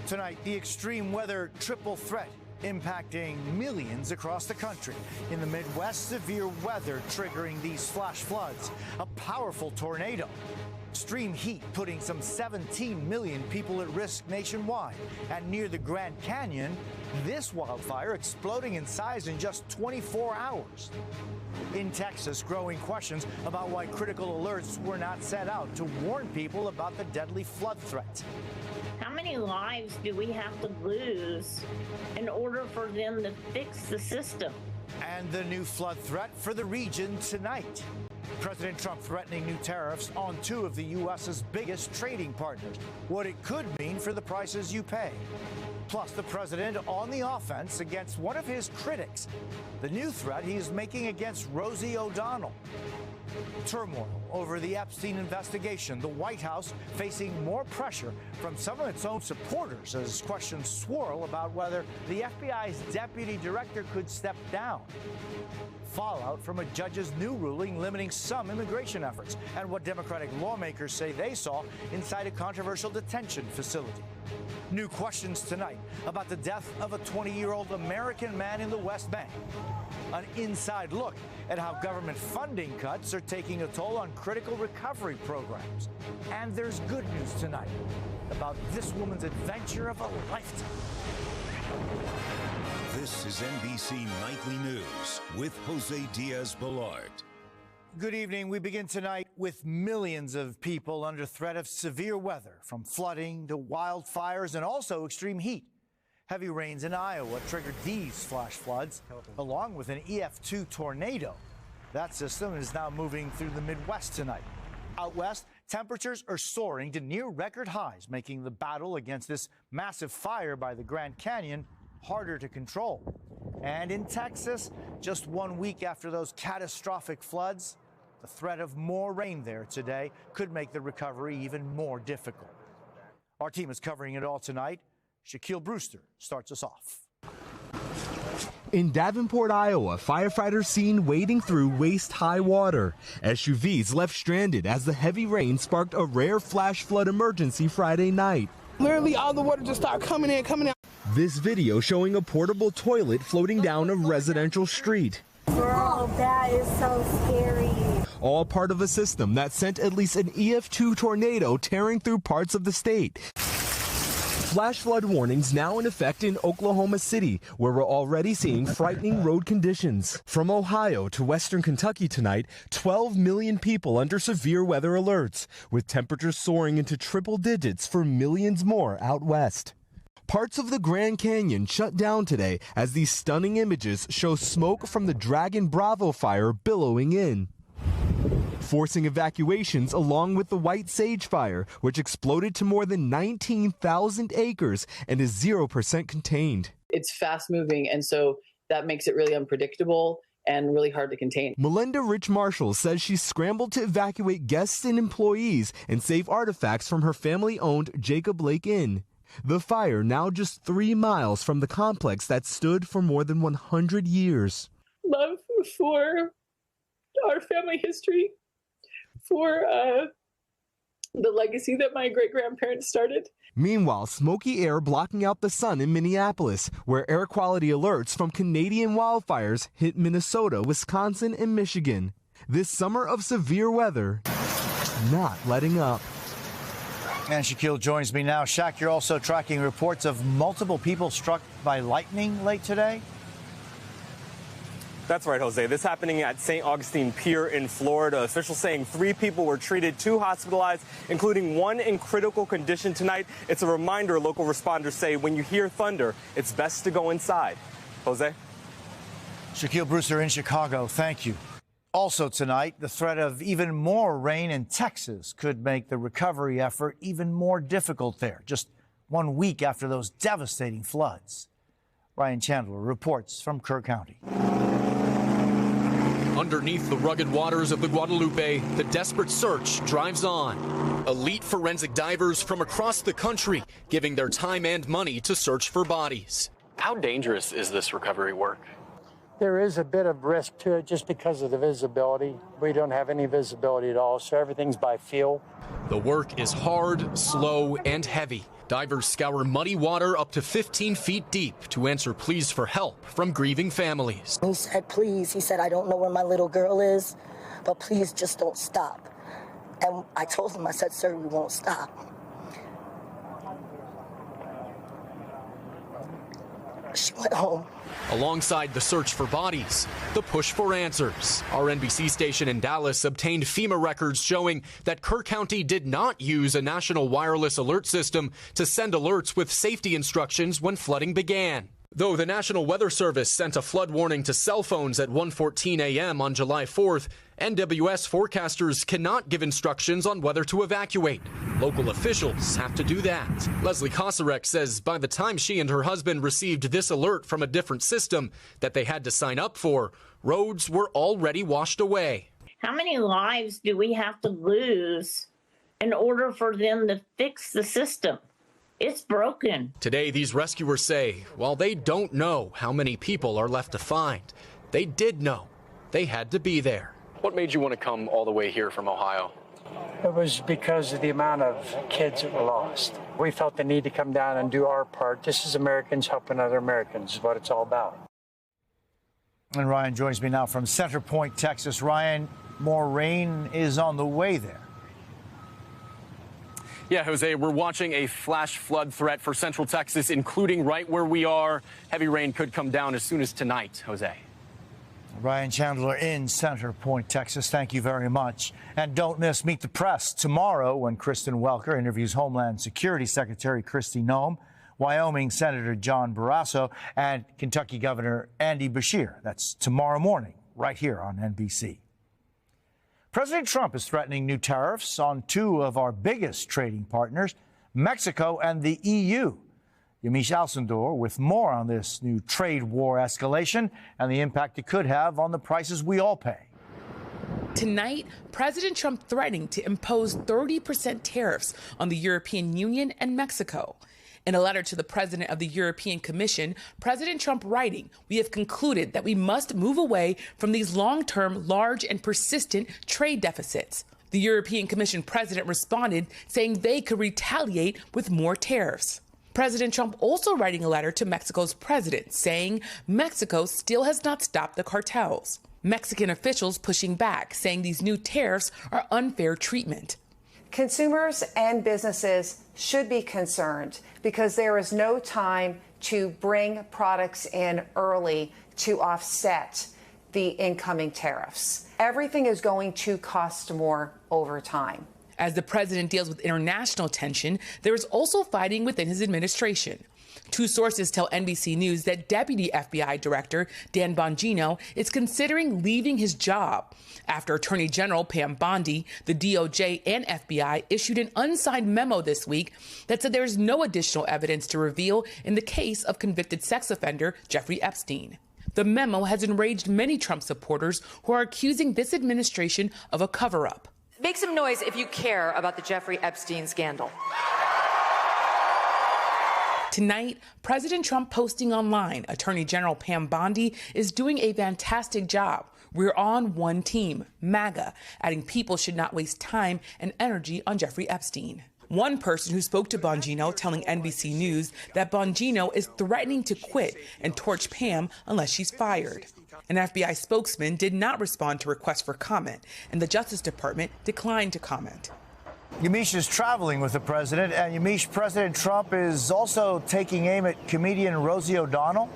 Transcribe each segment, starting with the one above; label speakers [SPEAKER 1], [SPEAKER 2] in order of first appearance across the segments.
[SPEAKER 1] Tonight, the extreme weather triple threat impacting millions across the country. In the Midwest, severe weather triggering these flash floods. A powerful tornado. Extreme heat putting some 17 million people at risk nationwide. And near the Grand Canyon, this wildfire exploding in size in just 24 hours. In Texas, growing questions about why critical alerts were not set out to warn people about the deadly flood threat.
[SPEAKER 2] How many lives do we have to lose in order for them to fix the system?
[SPEAKER 1] And the new flood threat for the region tonight. President Trump threatening new tariffs on two of the U.S.'s biggest trading partners. What it could mean for the prices you pay. Plus, the president on the offense against one of his critics. The new threat he is making against Rosie O'Donnell. Turmoil over the Epstein investigation. The White House facing more pressure from some of its own supporters as questions swirl about whether the FBI's deputy director could step down. Fallout from a judge's new ruling limiting some immigration efforts, and what Democratic lawmakers say they saw inside a controversial detention facility. New questions tonight about the death of a 20-year-old American man in the West Bank. An inside look at how government funding cuts are taking a toll on critical recovery programs. And there's good news tonight about this woman's adventure of a lifetime.
[SPEAKER 3] This is NBC Nightly News with Jose Diaz-Balart.
[SPEAKER 1] Good evening. We begin tonight with millions of people under threat of severe weather, from flooding to wildfires and also extreme heat. Heavy rains in Iowa triggered these flash floods, along with an EF2 tornado. That system is now moving through the Midwest tonight. Out west, temperatures are soaring to near record highs, making the battle against this massive fire by the Grand Canyon harder to control. And in Texas, just 1 week after those catastrophic floods, the threat of more rain there today could make the recovery even more difficult. Our team is covering it all tonight. Shaquille Brewster starts us off.
[SPEAKER 4] In Davenport, Iowa, firefighters seen wading through waist-high water. SUVs left stranded as the heavy rain sparked a rare flash flood emergency Friday night.
[SPEAKER 5] Literally, all the water just started coming in, coming out.
[SPEAKER 4] This video showing a portable toilet floating down a residential street.
[SPEAKER 6] Bro, that is so scary.
[SPEAKER 4] All part of a system that sent at least an EF2 tornado tearing through parts of the state. Flash flood warnings now in effect in Oklahoma City, where we're already seeing frightening road conditions. From Ohio to western Kentucky tonight, 12 million people under severe weather alerts, with temperatures soaring into triple digits for millions more out west. Parts of the Grand Canyon shut down today as these stunning images show smoke from the Dragon Bravo fire billowing in, forcing evacuations along with the White Sage fire, which exploded to more than 19,000 acres and is 0% contained.
[SPEAKER 7] It's fast moving, and so that makes it really unpredictable and really hard to contain.
[SPEAKER 4] Melinda Rich Marshall says she scrambled to evacuate guests and employees and save artifacts from her family-owned Jacob Lake Inn. The fire now just 3 miles from the complex that stood for more than 100 years.
[SPEAKER 7] Love for our family history, for the legacy that my great-grandparents started.
[SPEAKER 4] Meanwhile, smoky air blocking out the sun in Minneapolis, where air quality alerts from Canadian wildfires hit Minnesota, Wisconsin, and Michigan. This summer of severe weather not letting up.
[SPEAKER 1] And Shaquille joins me now. Shaq, you're also tracking reports of multiple people struck by lightning late today.
[SPEAKER 8] That's right, Jose. This happening at St. Augustine Pier in Florida. Officials saying 3 people were treated, 2 hospitalized, including 1 in critical condition tonight. It's a reminder, local responders say, when you hear thunder, it's best to go inside. Jose?
[SPEAKER 1] Shaquille Brewster in Chicago, thank you. Also tonight, the threat of even more rain in Texas could make the recovery effort even more difficult there, just 1 week after those devastating floods. Ryan Chandler reports from Kerr County.
[SPEAKER 9] Underneath the rugged waters of the Guadalupe, the desperate search drives on. Elite forensic divers from across the country giving their time and money to search for bodies. How dangerous is this recovery work?
[SPEAKER 10] There is a bit of risk to it just because of the visibility. We don't have any visibility at all, so everything's by feel.
[SPEAKER 9] The work is hard, slow, and heavy. Divers scour muddy water up to 15 feet deep to answer pleas for help from grieving families.
[SPEAKER 6] He said, please, he said, I don't know where my little girl is, but please just don't stop. And I told him, I said, sir, we won't stop. She went home.
[SPEAKER 9] Alongside the search for bodies, the push for answers. Our NBC station in Dallas obtained FEMA records showing that Kerr County did not use a national wireless alert system to send alerts with safety instructions when flooding began. Though the National Weather Service sent a flood warning to cell phones at 1:14 a.m. on July 4th, NWS forecasters cannot give instructions on whether to evacuate. Local officials have to do that. Leslie Kosarek says by the time she and her husband received this alert from a different system that they had to sign up for, roads were already washed away.
[SPEAKER 2] How many lives do we have to lose in order for them to fix the system? It's broken.
[SPEAKER 9] Today, these rescuers say, while they don't know how many people are left to find, they did know they had to be there. What made you want to come all the way here from Ohio?
[SPEAKER 10] It was because of the amount of kids that were lost. We felt the need to come down and do our part, just as Americans helping other Americans is what it's all about.
[SPEAKER 1] And Ryan joins me now from Center Point, Texas. Ryan, more rain is on the way there.
[SPEAKER 8] Yeah, Jose, we're watching a flash flood threat for Central Texas, including right where we are. Heavy rain could come down as soon as tonight, Jose.
[SPEAKER 1] Ryan Chandler in Center Point, Texas. Thank you very much. And don't miss Meet the Press tomorrow when Kristen Welker interviews Homeland Security Secretary Kristi Noem, Wyoming Senator John Barrasso, and Kentucky Governor Andy Beshear. That's tomorrow morning, right here on NBC. President Trump is threatening new tariffs on two of our biggest trading partners, Mexico and the EU. Yamiche Alcindor with more on this new trade war escalation and the impact it could have on the prices we all pay.
[SPEAKER 11] Tonight, President Trump threatening to impose 30% tariffs on the European Union and Mexico. In a letter to the president of the European Commission, President Trump writing, "We have concluded that we must move away from these long-term, large and persistent trade deficits." The European Commission president responded, saying they could retaliate with more tariffs. President Trump also writing a letter to Mexico's president, saying Mexico still has not stopped the cartels. Mexican officials pushing back, saying these new tariffs are unfair treatment.
[SPEAKER 12] Consumers and businesses should be concerned because there is no time to bring products in early to offset the incoming tariffs. Everything is going to cost more over time.
[SPEAKER 11] As the president deals with international tension, there is also fighting within his administration. Two sources tell NBC News that Deputy FBI Director Dan Bongino is considering leaving his job after Attorney General Pam Bondi, the DOJ, and FBI issued an unsigned memo this week that said there is no additional evidence to reveal in the case of convicted sex offender Jeffrey Epstein. The memo has enraged many Trump supporters who are accusing this administration of a cover-up.
[SPEAKER 13] Make some noise if you care about the Jeffrey Epstein scandal.
[SPEAKER 11] Tonight, President Trump posting online, Attorney General Pam Bondi is doing a fantastic job. We're on one team, MAGA, adding people should not waste time and energy on Jeffrey Epstein. One person who spoke to Bongino telling NBC News that Bongino is threatening to quit and torch Pam unless she's fired. An FBI spokesman did not respond to requests for comment, and the Justice Department declined to comment.
[SPEAKER 1] Yamiche is traveling with the president, and Yamiche, President Trump is also taking aim at comedian Rosie O'Donnell.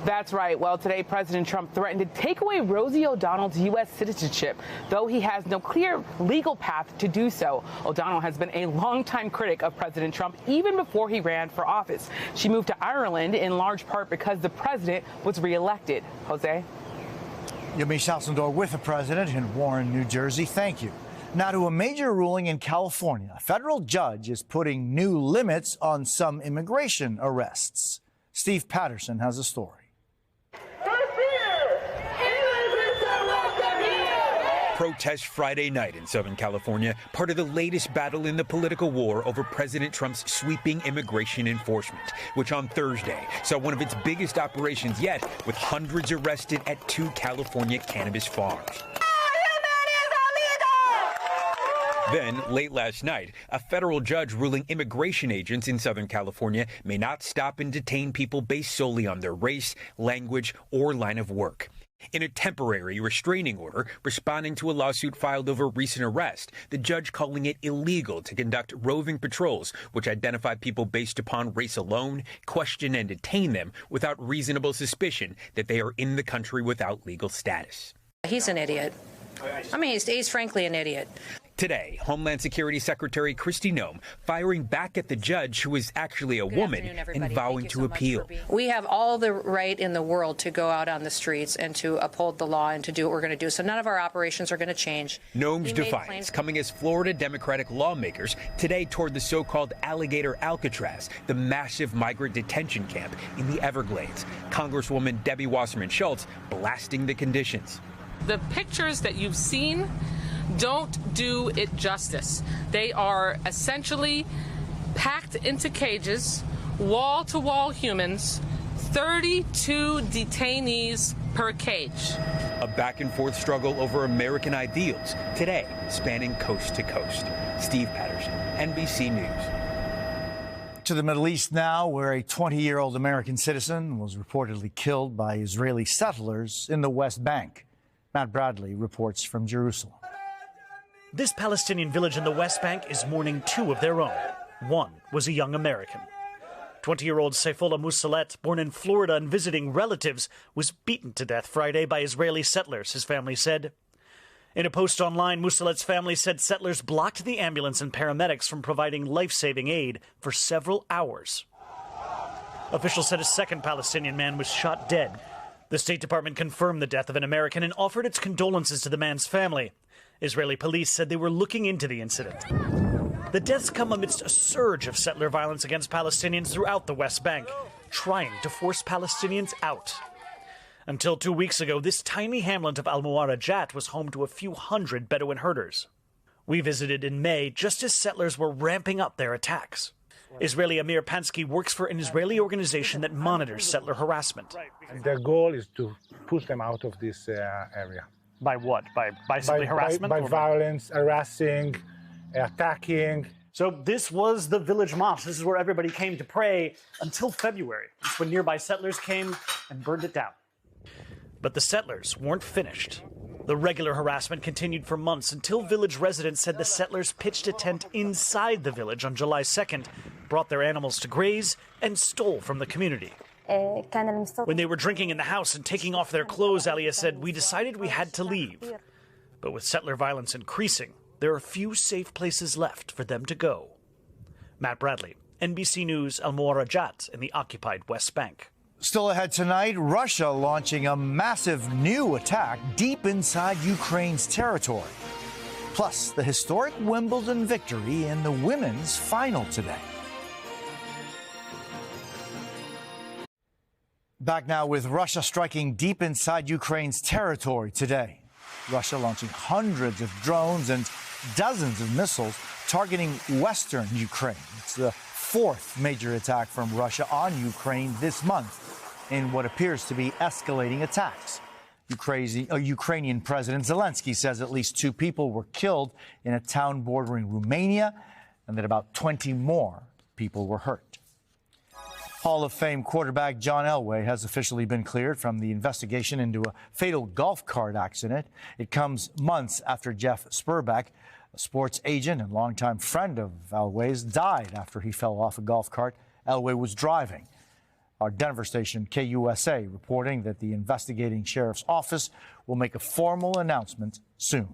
[SPEAKER 14] That's right. Well, today, President Trump threatened to take away Rosie O'Donnell's U.S. citizenship, though he has no clear legal path to do so. O'Donnell has been a longtime critic of President Trump even before he ran for office. She moved to Ireland in large part because the president was reelected. Jose?
[SPEAKER 1] Yamiche Alcindor with the president in Warren, New Jersey. Thank you. Now to a major ruling in California. A federal judge is putting new limits on some immigration arrests. Steve Patterson has a story.
[SPEAKER 15] Protest Friday night in Southern California, part of the latest battle in the political war over President Trump's sweeping immigration enforcement, which on Thursday saw one of its biggest operations yet, with hundreds arrested at 2 California cannabis farms. Then, late last night, a federal judge ruling immigration agents in Southern California may not stop and detain people based solely on their race, language, or line of work. In a temporary restraining order responding to a lawsuit filed over recent arrest, the judge calling it illegal to conduct roving patrols, which identify people based upon race alone, question and detain them without reasonable suspicion that they are in the country without legal status.
[SPEAKER 16] He's an idiot. I mean, he's frankly an idiot.
[SPEAKER 15] Today, Homeland Security Secretary Kristi Noem firing back at the judge, who is actually a woman, and vowing to appeal.
[SPEAKER 16] We have all the right in the world to go out on the streets and to uphold the law and to do what we're going to do. So none of our operations are going to change.
[SPEAKER 15] Noem's defiance coming as Florida Democratic lawmakers today toured the so-called Alligator Alcatraz, the massive migrant detention camp in the Everglades. Congresswoman Debbie Wasserman Schultz blasting the conditions.
[SPEAKER 17] The pictures that you've seen don't do it justice. They are essentially packed into cages, wall-to-wall humans, 32 detainees per cage.
[SPEAKER 15] A back-and-forth struggle over American ideals, today spanning coast to coast. Steve Patterson, NBC News.
[SPEAKER 1] To the Middle East now, where a 20-year-old American citizen was reportedly killed by Israeli settlers in the West Bank. Matt Bradley reports from Jerusalem.
[SPEAKER 18] This Palestinian village in the West Bank is mourning two of their own. One was a young American. 20-year-old Saifullah Musalet, born in Florida and visiting relatives, was beaten to death Friday by Israeli settlers, his family said. In a post online, Musalet's family said settlers blocked the ambulance and paramedics from providing life-saving aid for several hours. Officials said a second Palestinian man was shot dead. The State Department confirmed the death of an American and offered its condolences to the man's family. Israeli police said they were looking into the incident. The deaths come amidst a surge of settler violence against Palestinians throughout the West Bank, trying to force Palestinians out. Until 2 weeks ago, this tiny hamlet of Al-Muwarajat was home to a few hundred Bedouin herders. We visited in May just as settlers were ramping up their attacks. Israeli Amir Pansky works for an Israeli organization that monitors settler harassment.
[SPEAKER 19] Their goal is to push them out of this area.
[SPEAKER 18] By what? By simply harassment?
[SPEAKER 19] By violence, harassing, attacking.
[SPEAKER 18] So this was the village mosque. This is where everybody came to pray until February. It's when nearby settlers came and burned it down. But the settlers weren't finished. The regular harassment continued for months until village residents said the settlers pitched a tent inside the village on July 2nd, brought their animals to graze, and stole from the community. When they were drinking in the house and taking off their clothes, Alia said, we decided we had to leave. But with settler violence increasing, there are few safe places left for them to go. Matt Bradley, NBC News, Al-Muwarajat in the occupied West Bank.
[SPEAKER 1] Still ahead tonight, Russia launching a massive new attack deep inside Ukraine's territory. Plus, the historic Wimbledon victory in the women's final today. Back now with Russia striking deep inside Ukraine's territory today. Russia launching hundreds of drones and dozens of missiles targeting western Ukraine. It's the fourth major attack from Russia on Ukraine this month in what appears to be escalating attacks. Ukrainian President Zelensky says at least 2 people were killed in a town bordering Romania and that about 20 more people were hurt. Hall of Fame quarterback John Elway has officially been cleared from the investigation into a fatal golf cart accident. It comes months after Jeff Sperbeck, a sports agent and longtime friend of Elway's, died after he fell off a golf cart Elway was driving. Our Denver station, KUSA, reporting that the investigating sheriff's office will make a formal announcement soon.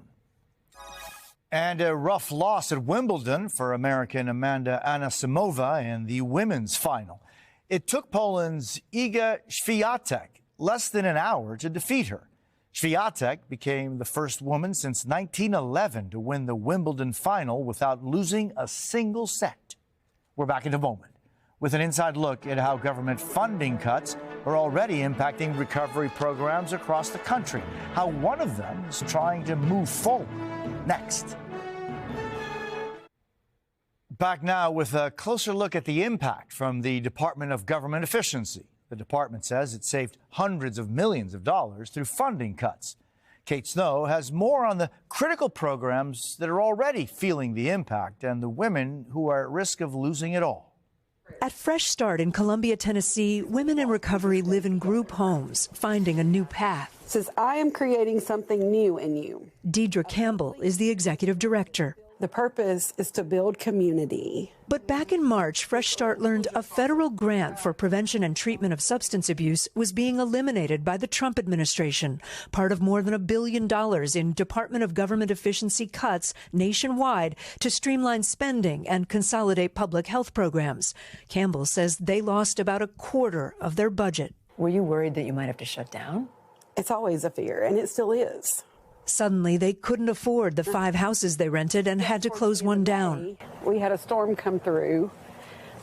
[SPEAKER 1] And a rough loss at Wimbledon for American Amanda Anisimova in the women's final. It took Poland's Iga Świątek less than an hour to defeat her. Świątek became the first woman since 1911 to win the Wimbledon final without losing a single set. We're back in a moment with an inside look at how government funding cuts are already impacting recovery programs across the country, how one of them is trying to move forward. Next. Back now with a closer look at the impact from the Department of Government Efficiency. The department says it saved hundreds of millions of dollars through funding cuts. Kate Snow has more on the critical programs that are already feeling the impact and the women who are at risk of losing it all.
[SPEAKER 20] At Fresh Start in Columbia, Tennessee, women in recovery live in group homes, finding a new path.
[SPEAKER 21] Says, I am creating something new in you.
[SPEAKER 20] Deidre Campbell is the executive director.
[SPEAKER 21] The purpose is to build community.
[SPEAKER 20] But back in March, Fresh Start learned a federal grant for prevention and treatment of substance abuse was being eliminated by the Trump administration, part of more than $1 billion in Department of Government efficiency cuts nationwide to streamline spending and consolidate public health programs. Campbell says they lost about a quarter of their budget.
[SPEAKER 22] Were you worried that you might have to shut down?
[SPEAKER 21] It's always a fear, and it still is.
[SPEAKER 20] Suddenly, they couldn't afford the 5 houses they rented and had to close one down.
[SPEAKER 21] We had a storm come through,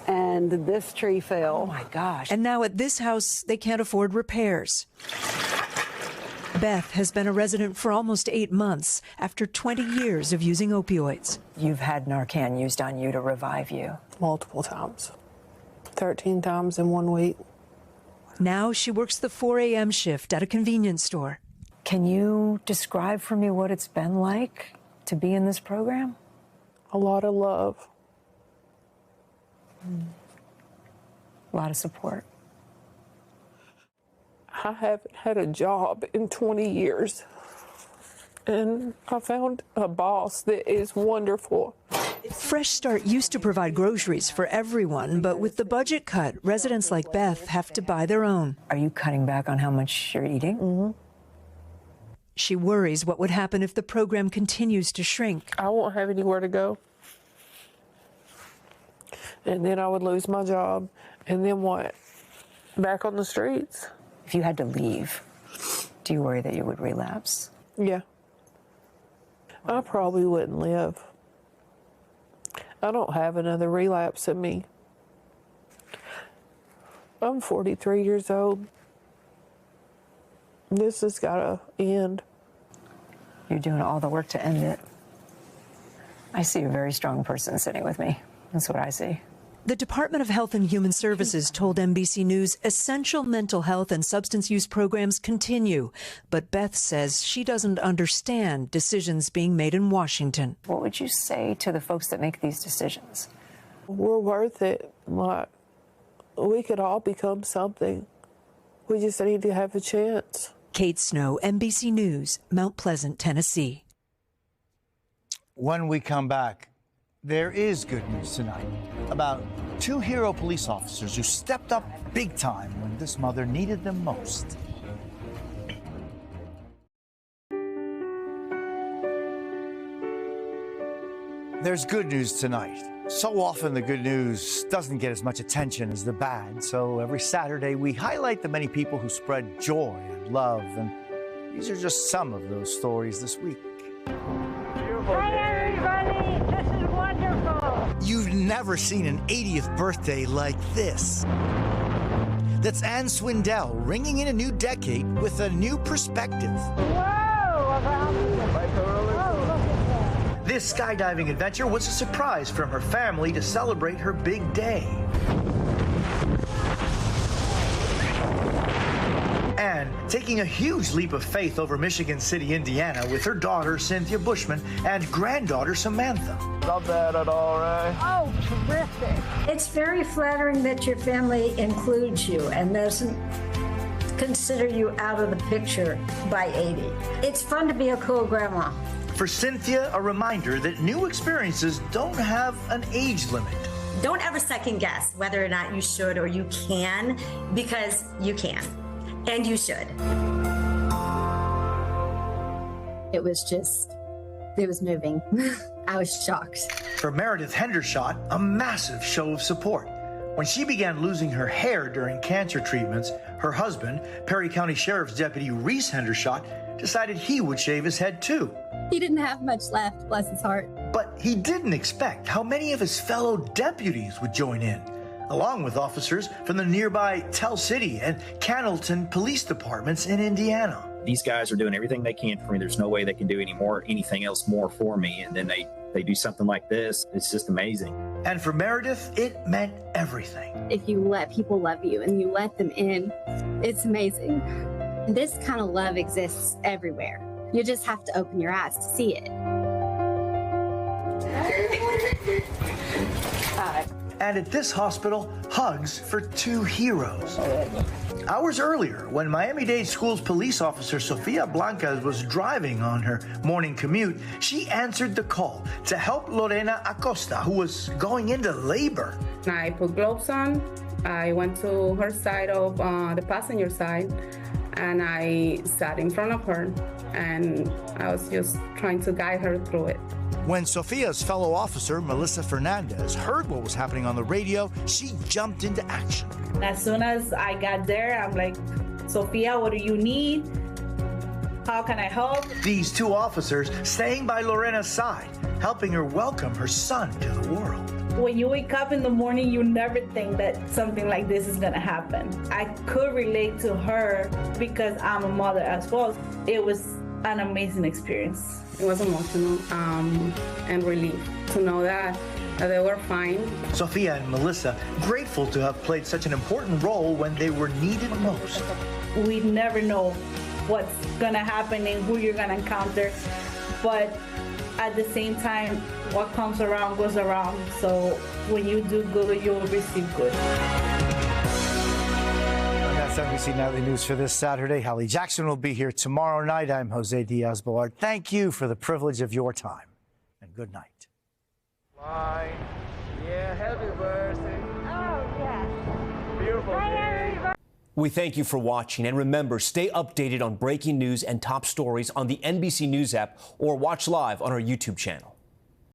[SPEAKER 21] and this tree fell.
[SPEAKER 22] Oh, my gosh.
[SPEAKER 20] And now at this house, they can't afford repairs. Beth has been a resident for almost 8 months after 20 years of using opioids.
[SPEAKER 22] You've had Narcan used on you to revive you.
[SPEAKER 5] Multiple times. 13 times in 1 week.
[SPEAKER 20] Now she works the 4 a.m. shift at a convenience store.
[SPEAKER 22] Can you describe for me what it's been like to be in this program?
[SPEAKER 5] A lot of love.
[SPEAKER 22] A lot of support.
[SPEAKER 5] I haven't had a job in 20 years. And I found a boss that is wonderful.
[SPEAKER 20] Fresh Start used to provide groceries for everyone, but with the budget cut, residents like Beth have to buy their own.
[SPEAKER 22] Are you cutting back on how much you're eating?
[SPEAKER 5] Mm-hmm.
[SPEAKER 20] She worries what would happen if the program continues to shrink.
[SPEAKER 5] I won't have anywhere to go. And then I would lose my job. And then what? Back on the streets.
[SPEAKER 22] If you had to leave, do you worry that you would relapse?
[SPEAKER 5] Yeah. I probably wouldn't live. I don't have another relapse in me. I'm 43 years old. This has got to end.
[SPEAKER 22] You're doing all the work to end it. I see a very strong person sitting with me. That's what I see.
[SPEAKER 20] The Department of Health and Human Services told NBC News essential mental health and substance use programs continue. But Beth says she doesn't understand decisions being made in Washington.
[SPEAKER 22] What would you say to the folks that make these decisions?
[SPEAKER 5] We're worth it. Like, we could all become something. We just need to have a chance.
[SPEAKER 20] Kate Snow, NBC News, Mount Pleasant, Tennessee.
[SPEAKER 1] When we come back, there is good news tonight about 2 hero police officers who stepped up big time when this mother needed them most. There's good news tonight. So often the good news doesn't get as much attention as the bad, so every Saturday we highlight the many people who spread joy and love, and these are just some of those stories this week.
[SPEAKER 23] Hi everybody, this is wonderful.
[SPEAKER 1] You've never seen an 80th birthday like this. That's Anne Swindell ringing in a new decade with a new perspective. This skydiving adventure was a surprise from her family to celebrate her big day. And taking a huge leap of faith over Michigan City, Indiana, with her daughter, Cynthia Bushman, and granddaughter, Samantha.
[SPEAKER 24] Not bad at all, right?
[SPEAKER 23] Oh, terrific. It's very flattering that your family includes you and doesn't consider you out of the picture by 80. It's fun to be a cool grandma.
[SPEAKER 1] For Cynthia, a reminder that new experiences don't have an age limit.
[SPEAKER 25] Don't ever second guess whether or not you should or you can, because you can, and you should.
[SPEAKER 26] It was moving. I was shocked.
[SPEAKER 1] For Meredith Hendershot, a massive show of support. When she began losing her hair during cancer treatments, her husband, Perry County Sheriff's Deputy Reese Hendershot, decided he would shave his head too.
[SPEAKER 26] He didn't have much left, bless his heart.
[SPEAKER 1] But he didn't expect how many of his fellow deputies would join in, along with officers from the nearby Tell City and Cannleton police departments in Indiana.
[SPEAKER 27] These guys are doing everything they can for me. There's no way they can do anything else more for me. And then they do something like this. It's just amazing.
[SPEAKER 1] And for Meredith, it meant everything.
[SPEAKER 26] If you let people love you and you let them in, it's amazing. This kind of love exists everywhere. You just have to open your eyes to see it.
[SPEAKER 1] And at this hospital, hugs for two heroes. Hours earlier, when Miami-Dade Schools police officer Sofia Blancas was driving on her morning commute, she answered the call to help Lorena Acosta, who was going into labor.
[SPEAKER 2] I put gloves on. I went to her side of the passenger side, and I sat in front of her, and I was just trying to guide her through it.
[SPEAKER 1] When Sofia's fellow officer, Melissa Fernandez, heard what was happening on the radio, she jumped into action.
[SPEAKER 3] As soon as I got there, I'm like, Sofia, what do you need? How can I help?
[SPEAKER 1] These two officers staying by Lorena's side, helping her welcome her son to the world.
[SPEAKER 3] When you wake up in the morning, you never think that something like this is gonna happen. I could relate to her because I'm a mother as well. It was an amazing experience.
[SPEAKER 2] It was emotional and relief to know that they were fine.
[SPEAKER 1] Sofia and Melissa, grateful to have played such an important role when they were needed most.
[SPEAKER 3] We never know what's gonna happen and who you're gonna encounter, but at the same time, what comes around goes around. So when you do good, you'll receive good.
[SPEAKER 1] That's NBC Nightly News for this Saturday. Hallie Jackson will be here tomorrow night. I'm Jose Diaz-Balart. Thank you for the privilege of your time, and good night.
[SPEAKER 24] Bye. Yeah, happy birthday. Oh, yeah. Beautiful day.
[SPEAKER 4] We thank you for watching, and remember, stay updated on breaking news and top stories on the NBC News app or watch live on our YouTube channel.